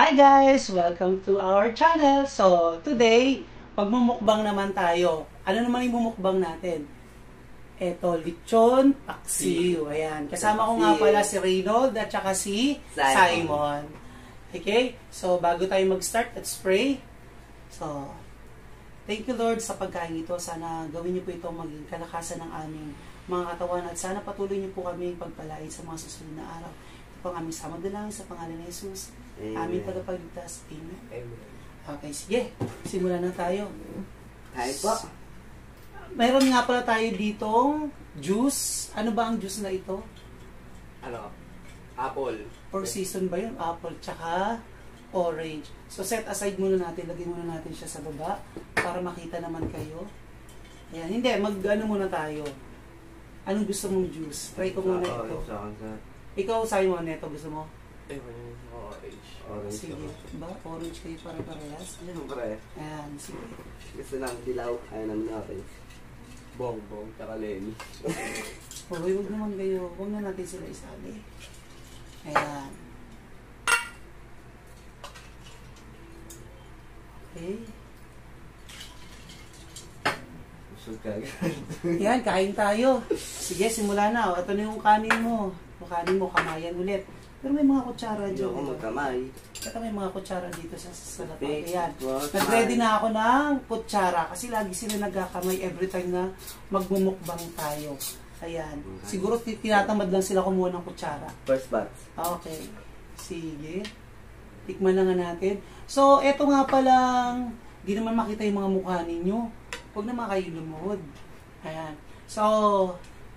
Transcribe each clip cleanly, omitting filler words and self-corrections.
Hi guys! Welcome to our channel. So, today, magmumukbang naman tayo. Ano naman yung mumukbang natin? Eto, lechon paksiw. Ayan. Kasama ko nga pala si Reynold at saka si Simon. Okay? So, bago tayo mag-start, let's pray. So, thank you Lord sa pagkain ito. Sana gawin niyo po ito maging kalakasan ng aming mga katawan at sana patuloy niyo po kami pagpalain sa mga susunod na araw. Ito po ang aming samadalangin sa pangalan ni Jesus. Aming tagapagligtas. Amen. Amen. Okay, sige. Simulan na tayo. Tayo po. Mayroon nga pala tayo ditong juice. Ano ba ang juice na ito? Ano? Apple. Four season ba yun? Apple tsaka orange. So set aside muna natin. Lagay muna natin siya sa baba para makita naman kayo. Ayan. Hindi. Mag-ano muna tayo. Anong gusto mong juice? Try ko muna ito. Ikaw, Simon, ito gusto mo? Orange. Sige. Ba? Orange kayo pare-parehas? Siyempre. Ayan. Sige. Gusto ng dilaw. Ayaw namin orange. Bongbong. Tsaka Lenny. Huwag naman kayo. Huwag na natin sila isali. Ayan. Okay. Busog ka agad. Yan, kain tayo. Sige, simula na. O, ito na yung kanin mo. O, kanin mo, kamayan ulit. Pero may mga kutsara Hindi dyan. ako magkamay. Ito may mga kutsara dito sa lapag. Big. Ayan. Wow, Nag-ready na ako ng kutsara. Kasi lagi sila nagkakamay every time na magmumukbang tayo. Ayan. Siguro tinatamad lang sila kumuha ng kutsara. First batch. Okay. Sige. Tikman na nga natin. So, eto nga palang, di naman makita yung mga mukha ninyo. Huwag naman kayo lumuhod. Ayan. So,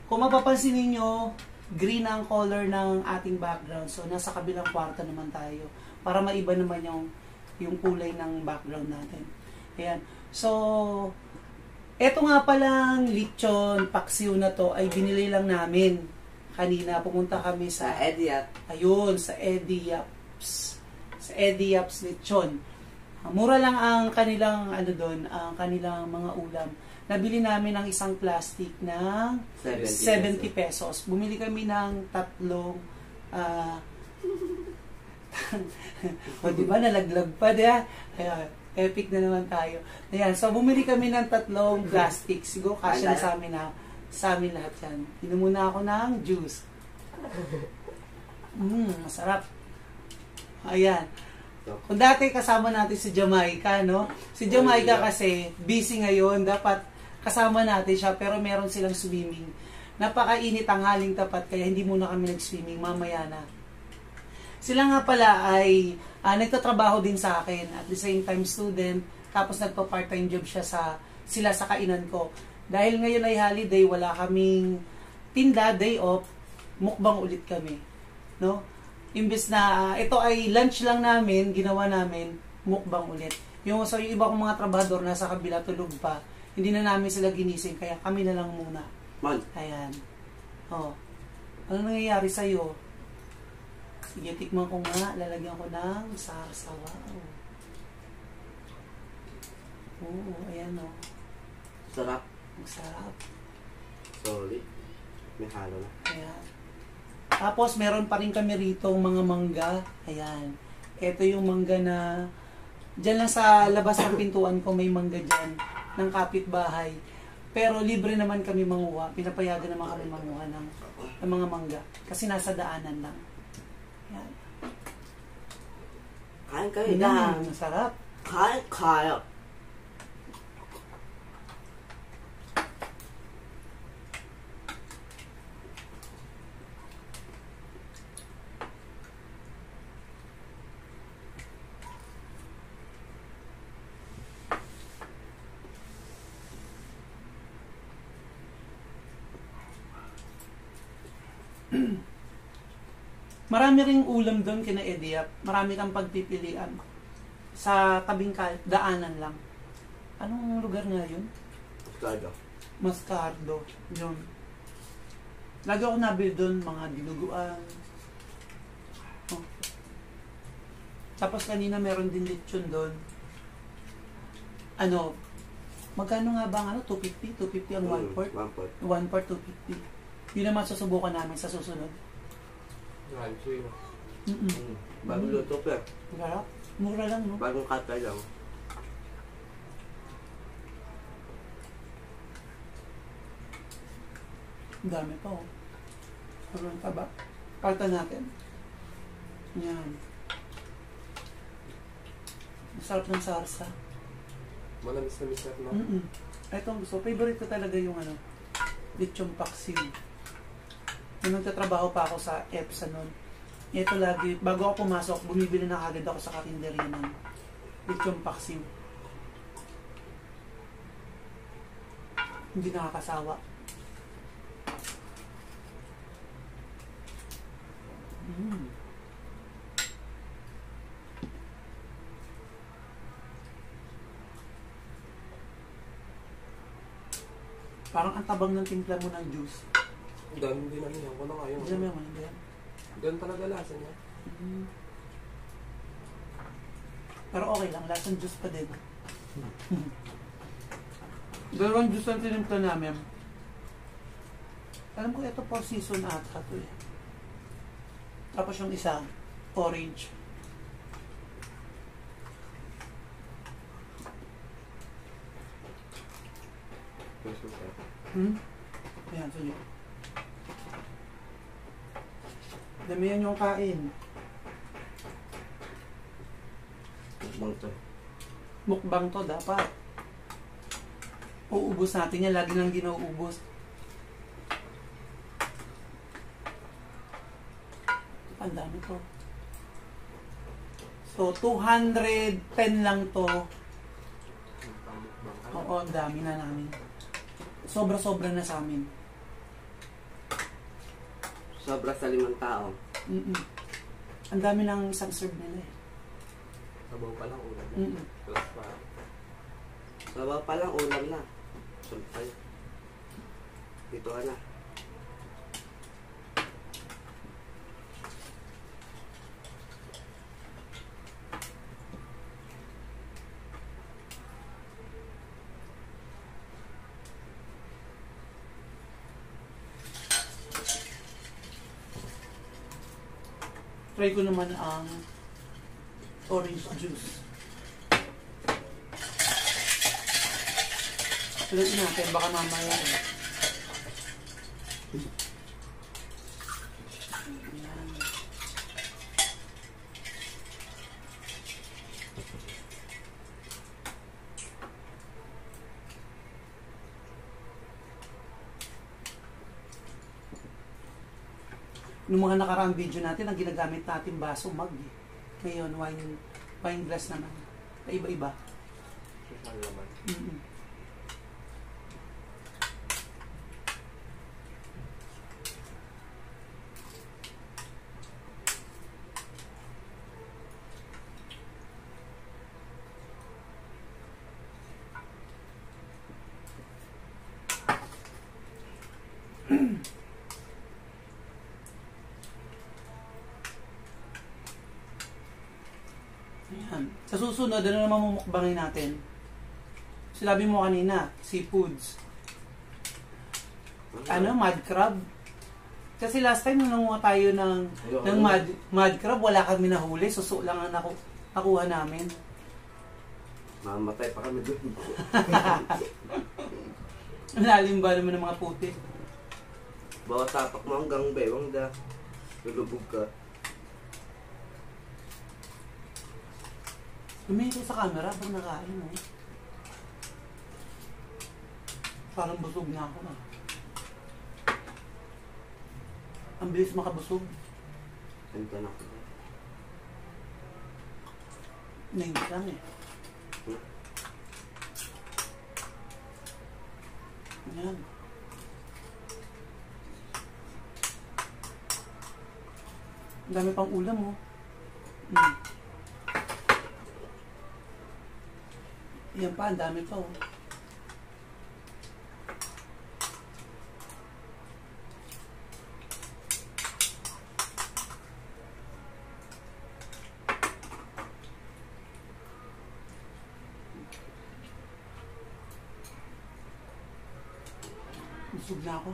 kung mapapansin ninyo, green ang color ng ating background. So, nasa kabilang kwarto naman tayo. Para maiba naman yung kulay ng background natin. Ayan. So, eto nga palang lechon paksiw na to ay binili lang namin. Kanina, pumunta kami Sa sa Ediat. ayun, sa Eddie Yaps. Sa Eddie Yaps lechon. Mura lang ang kanilang ano doon, ang kanilang mga ulam. Nabili namin ng isang plastic ng 70 pesos. Bumili kami ng tatlong o di ba nalaglag pa diya? Ayan, epic na naman tayo. Ayan, so bumili kami ng tatlong plastic. Siguro kasya na sa amin lahat yan. Inom muna ako ng juice. Masarap. Ayan. Kung dati kasama natin si Jamaica, no? Si Jamaica kasi busy ngayon, dapat kasama natin siya, pero meron silang swimming. Napakainit ang haling tapat, kaya hindi muna kami nag-swimming, mamaya na. Sila nga pala ay nagtatrabaho din sa akin, at the same time student, tapos nagpa-part-time job sila sa kainan ko. Dahil ngayon ay holiday, wala kaming tinda, day off, mukbang ulit kami, no? Imbes na ito ay lunch lang namin, ginawa namin, mukbang ulit. Yung iba kong mga trabador nasa kabila, tulog pa. Hindi na namin sila ginising, kaya kami na lang muna. Ayan. Oh. Ano nangyayari sa'yo? Sige, tikman ko nga. Lalagyan ko ng sarsawa. Oo, ayan o. Sarap. Masarap. Solid. May halo na. Ayan. Tapos, meron pa rin kami rito mga mangga. Ayan. Ito yung mangga na dyan lang sa labas ng pintuan ko may mangga dyan ng kapitbahay. Pero libre naman kami manguha. Pinapayagan naman kami manguha ng mga mangga. Kasi nasa daanan lang. Ayan. Kain kayo dyan. Masarap. Kain kayo. Marami ring ulam doon kina Ediap. Marami kang pagpipilian. Sa tabing daanan lang. Anong lugar nga yun? Mascardo. Mascardo. Yun. Lagi ako nabili doon, mga dinuguan. Oh. Tapos kanina meron din lechon doon. Ano, magkano nga ba ang 250? 250 ang 1/4? 1/4, 250. Yun naman susubukan namin sa susunod. Rancho yun. Mm-mm. Bago luto pa. Masarap. Mura lang, no? Bagong kata lang. Ang dami pa, oh. Meron pa ba? Palta natin. Yan. Masarap ng sarsa. Malamis na misar, no? Ito ang gusto. Favorite ko talaga yung ano, lechon paksiw. Nung nagtatrabaho pa ako sa EPSA noon, ito lagi, bago ako pumasok, bumibili na agad ako sa karinderya ng lechon paksiw. Hindi nakakasawa. Parang ang tabang ng timpla mo ng juice. Dami din namin yan. Wala nga yun. Hindi naman yan, hindi yan. Ganun talaga lasa niya. Pero okay lang, lasang juice pa din. Dalawang juice ang tinimpla namin. Alam ko ito 4 season ata ito eh. Tapos yung isa, orange. Ayan, sige. Damihan yung kain. Mukbang to. Mukbang to dapat. Uubos natin yan, lagi nang ginauubos. Ang dami to. So, 210 lang to. Oo, ang dami na namin. Sobra-sobra na sa amin. Sobra sa 5 tao. Ang dami ng isang serve nila eh. Sabaw pa lang ulam na. Sabaw pa lang ulam na. Sulpay. Dito ka na. Try ko naman ang orange juice. Tuloy natin, baka mamaya eh. Ayan. Noong mga nakaraang video natin, ang ginagamit natin baso, mug eh. Ngayon, wine glass naman. Iba-iba. Ayan. Sa susunod, ano naman mumukbangin natin? Sinabi mo kanina, seafoods. Ano, mud crab? Kasi last time nung nanguha tayo ng mud crab, wala kami nahuli. Suso lang ang nakuha namin. Mamatay pa kami doon. Ang lalim ba naman ng mga puti? Bawat tapak mo hanggang bewang da. Lulubog ka. Lumito sa camera pag nakain mo. Parang busog na ako na. Ang bilis makabusog. Ganito na ako. Nainit lang eh. Ayan. Ang dami pang ulam oh. Yan pa, ang dami pa oh. Busog na ako.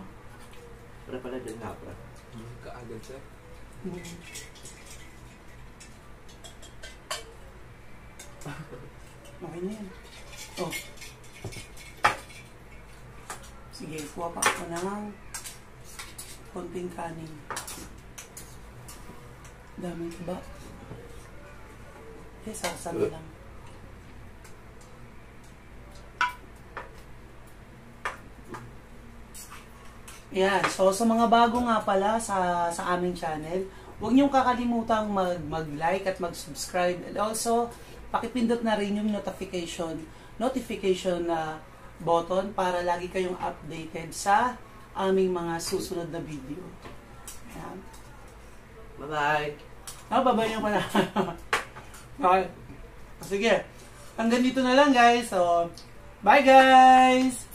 Para pala dyan na pra. Kaagad siya. Okay na yan. Oh. Sige, kuha pa ako ng konting kanin. Dami ba? Sasama lang. Yan. So, sa mga bago nga pala sa aming channel, huwag niyong kakalimutang mag-like at mag-subscribe. And also, pakipindot na rin yung notification na button para lagi kayong updated sa aming mga susunod na video. Yan. Bye-bye. Bye-bye nyo pala. Okay. Sige. Hanggang dito na lang guys. So, bye guys!